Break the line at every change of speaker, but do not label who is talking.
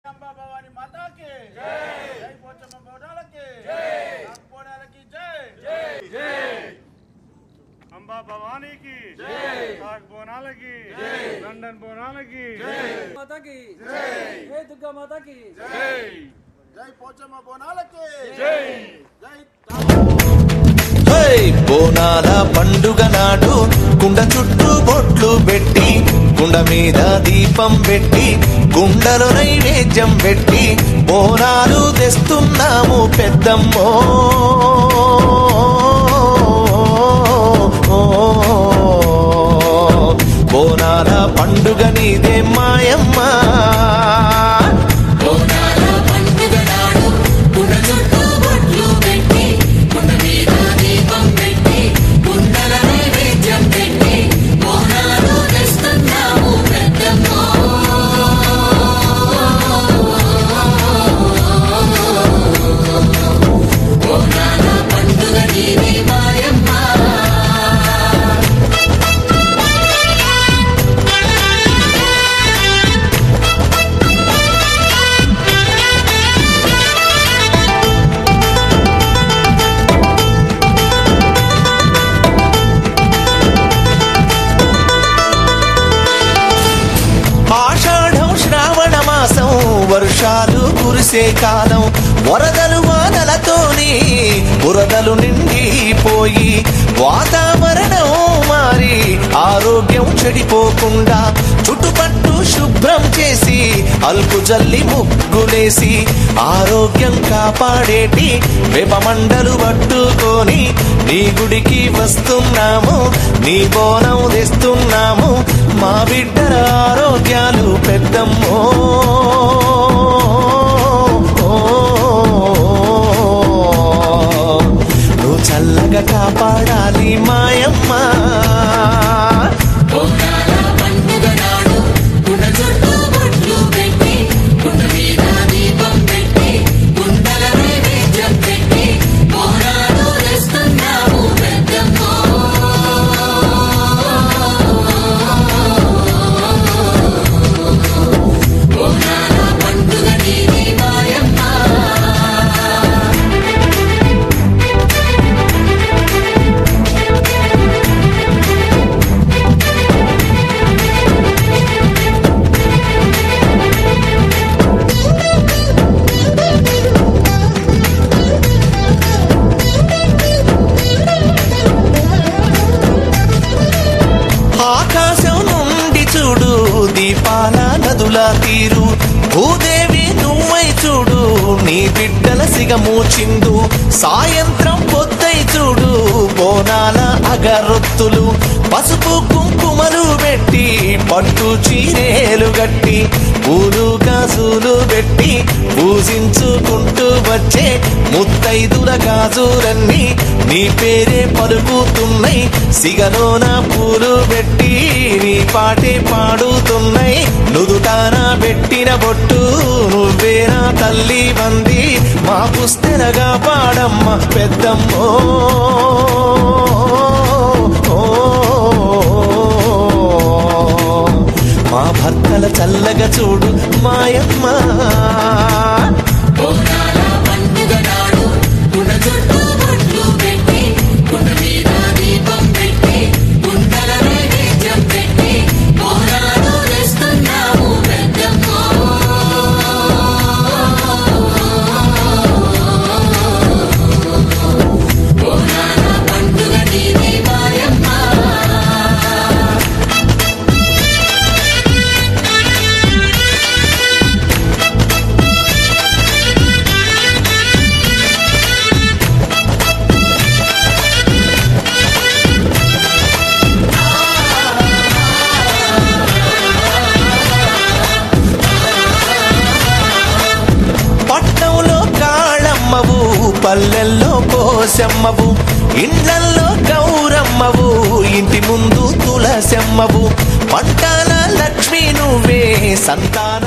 अंबा भवानी माता की जय। जय पोचम्मा बोनाल की जय। नागपोनाल की जय। जय जय अंबा भवानी की जय। नागपोनाल की जय। लंदन बोनाल की जय।
माता की जय। जय दुर्गा माता की
जय। जय पोचम्मा बोनाल की जय। जय
బోనాల పండుగ నాడు కుండ చుట్టూ బొట్లు పెట్టి కుండ మీద దీపం పెట్టి కుండలో నైవేద్యం పెట్టి బోనాలు తెస్తున్నాము పెద్దమ్మో. బోనాల పండుగ నీదే మాయమ్మ. వర్షాలు కురిసే కాలం వరదలు వానలతోని బురదలు నిండిపోయి వాతావరణం మారి ఆరోగ్యం చెడిపోకుండా చుట్టుపట్టు శుభ్రం చేసి అల్కు జల్లి ముగ్గులేసి ఆరోగ్యం కాపాడేటి వేపమండలు పట్టుకొని నీ గుడికి వస్తున్నాము, నీ బోనం తెస్తున్నాము, మా బిడ్డల ఆరోగ్యాలు పెద్దమ్మో. నువ్వు చల్లగా కాపాడాలి మాయమ్మ. దీపాల నదుల తీరు భూదేవి నువ్వై చూడు, నీ బిడ్డల సిగమూచిందు సాయంత్రం పొద్దై చూడు. బోనాల అగరొత్తులు పసుపు కుంకుమలు పెట్టి పట్టు చీరేలు గట్టి పూలు గాజులు పెట్టి పూజించుకుంటూ వచ్చే ముత్తైదుల గాజులన్నీ నీ పేరే పలుకుతున్నాయి. సిగలోన పూలు పెట్టి నీ పాటే పాడుతున్నాయి. నుదుటాన పెట్టిన బొట్టు నువ్వేనా తల్లి వంది మా పుస్తెనగా పాడమ్మ పెద్దమ్మో. మా భర్తల చల్లగా చూడు మాయమ్మ. పల్లెల్లో పోసమ్మవు, ఇండ్లల్లో గౌరమ్మవు, ఇంటి ముందు తులసమ్మవు, పంటల లక్ష్మి నువ్వే సంతాన